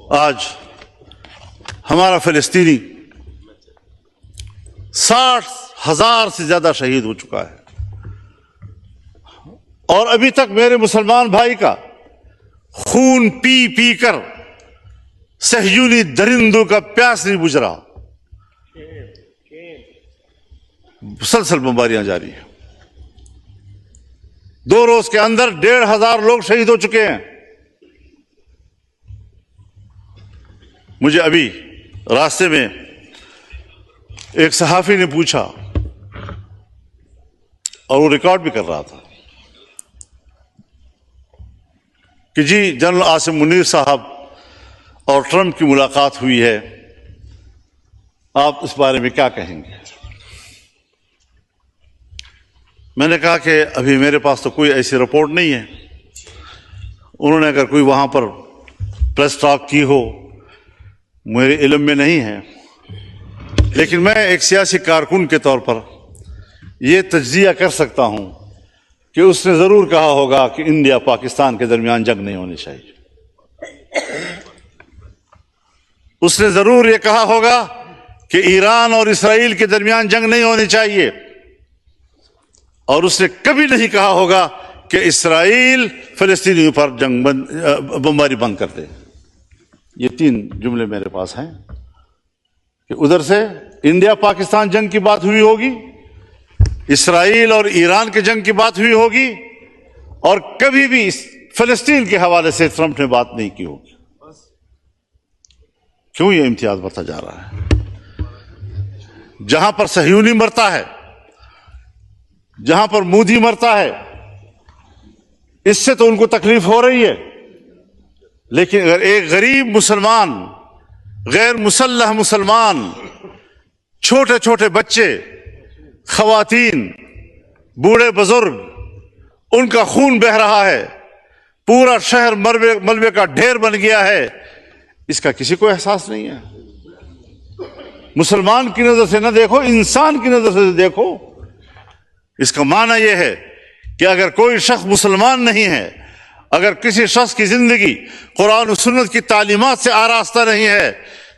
آج ہمارا فلسطینی 60,000 سے زیادہ شہید ہو چکا ہے، اور ابھی تک میرے مسلمان بھائی کا خون پی پی کر صہیونی درندوں کا پیاس نہیں بجھ رہا۔ مسلسل بمباریاں جاری ہیں، 2 روز کے اندر 1,500 لوگ شہید ہو چکے ہیں۔ مجھے ابھی راستے میں ایک صحافی نے پوچھا، اور وہ ریکارڈ بھی کر رہا تھا، کہ جی جنرل عاصم منیر صاحب اور ٹرمپ کی ملاقات ہوئی ہے، آپ اس بارے میں کیا کہیں گے؟ میں نے کہا کہ ابھی میرے پاس تو کوئی ایسی رپورٹ نہیں ہے، انہوں نے اگر کوئی وہاں پر پریس ٹاک کی ہو میرے علم میں نہیں ہے، لیکن میں ایک سیاسی کارکن کے طور پر یہ تجزیہ کر سکتا ہوں کہ اس نے ضرور کہا ہوگا کہ انڈیا پاکستان کے درمیان جنگ نہیں ہونی چاہیے، اس نے ضرور یہ کہا ہوگا کہ ایران اور اسرائیل کے درمیان جنگ نہیں ہونی چاہیے، اور اس نے کبھی نہیں کہا ہوگا کہ اسرائیل فلسطینیوں پر بمباری بند کر دے۔ یہ 3 جملے میرے پاس ہیں کہ ادھر سے انڈیا پاکستان جنگ کی بات ہوئی ہوگی، اسرائیل اور ایران کے جنگ کی بات ہوئی ہوگی، اور کبھی بھی فلسطین کے حوالے سے ٹرمپ نے بات نہیں کی ہوگی۔ کیوں یہ امتیاز بڑھتا جا رہا ہے؟ جہاں پر صہیونی مرتا ہے، جہاں پر مودی مرتا ہے، اس سے تو ان کو تکلیف ہو رہی ہے، لیکن اگر ایک غریب مسلمان، غیر مسلح مسلمان، چھوٹے چھوٹے بچے، خواتین، بوڑھے بزرگ، ان کا خون بہہ رہا ہے، پورا شہر ملبے کا ڈھیر بن گیا ہے، اس کا کسی کو احساس نہیں ہے۔ مسلمان کی نظر سے نہ دیکھو، انسان کی نظر سے دیکھو۔ اس کا معنی یہ ہے کہ اگر کوئی شخص مسلمان نہیں ہے، اگر کسی شخص کی زندگی قرآن و سنت کی تعلیمات سے آراستہ نہیں ہے،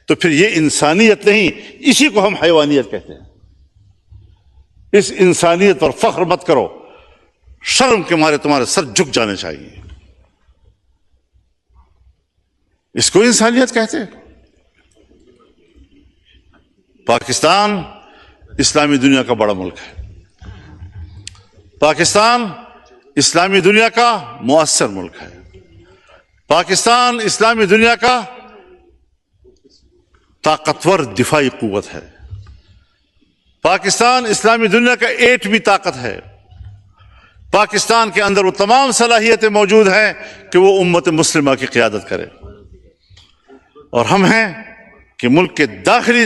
تو پھر یہ انسانیت نہیں، اسی کو ہم حیوانیت کہتے ہیں۔ اس انسانیت پر فخر مت کرو، شرم کے مارے تمہارے سر جھک جانے چاہیے۔ اس کو انسانیت کہتے ہیں۔ پاکستان اسلامی دنیا کا بڑا ملک ہے، پاکستان اسلامی دنیا کا مؤثر ملک ہے، پاکستان اسلامی دنیا کا طاقتور دفاعی قوت ہے، پاکستان اسلامی دنیا کا ایٹمی طاقت ہے، پاکستان کے اندر وہ تمام صلاحیتیں موجود ہیں کہ وہ امت مسلمہ کی قیادت کرے، اور ہم ہیں کہ ملک کے داخلی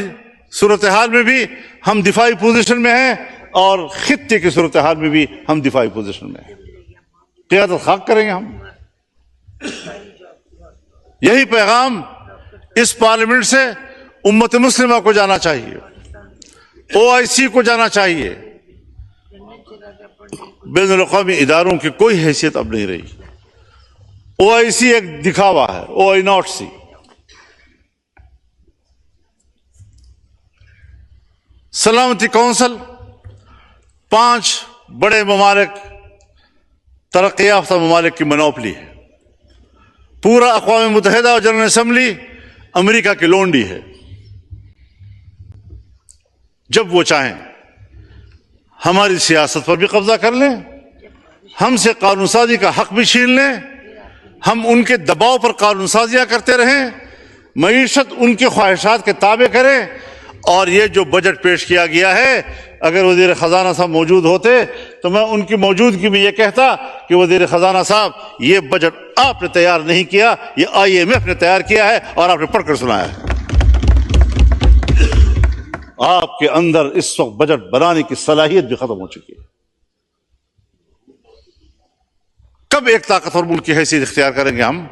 صورتحال میں بھی ہم دفاعی پوزیشن میں ہیں، اور خطے کی صورتحال میں بھی ہم دفاعی پوزیشن میں ہیں۔ قیادت خاک کریں گے ہم۔ یہی پیغام اس پارلیمنٹ سے امت مسلمہ کو جانا چاہیے، OIC کو جانا چاہیے۔ بین الاقوامی اداروں کی کوئی حیثیت اب نہیں رہی، OIC ایک دکھاوا ہے، OIC۔ سلامتی کونسل 5 بڑے ممالک، ترقی یافتہ ممالک کی منوپلی ہے، پورا اقوام متحدہ اور جنرل اسمبلی امریکہ کی لونڈی ہے۔ جب وہ چاہیں ہماری سیاست پر بھی قبضہ کر لیں، ہم سے قانون سازی کا حق بھی چھین لیں، ہم ان کے دباؤ پر قانون سازیاں کرتے رہیں، معیشت ان کی خواہشات کے تابع کریں۔ اور یہ جو بجٹ پیش کیا گیا ہے، اگر وزیر خزانہ صاحب موجود ہوتے تو میں ان کی موجودگی میں یہ کہتا کہ وزیر خزانہ صاحب، یہ بجٹ آپ نے تیار نہیں کیا، یہ IMF نے تیار کیا ہے اور آپ نے پڑھ کر سنایا ہے۔ آپ کے اندر اس وقت بجٹ بنانے کی صلاحیت بھی ختم ہو چکی ہے۔ کب ایک طاقتور ملک کی حیثیت اختیار کریں گے ہم؟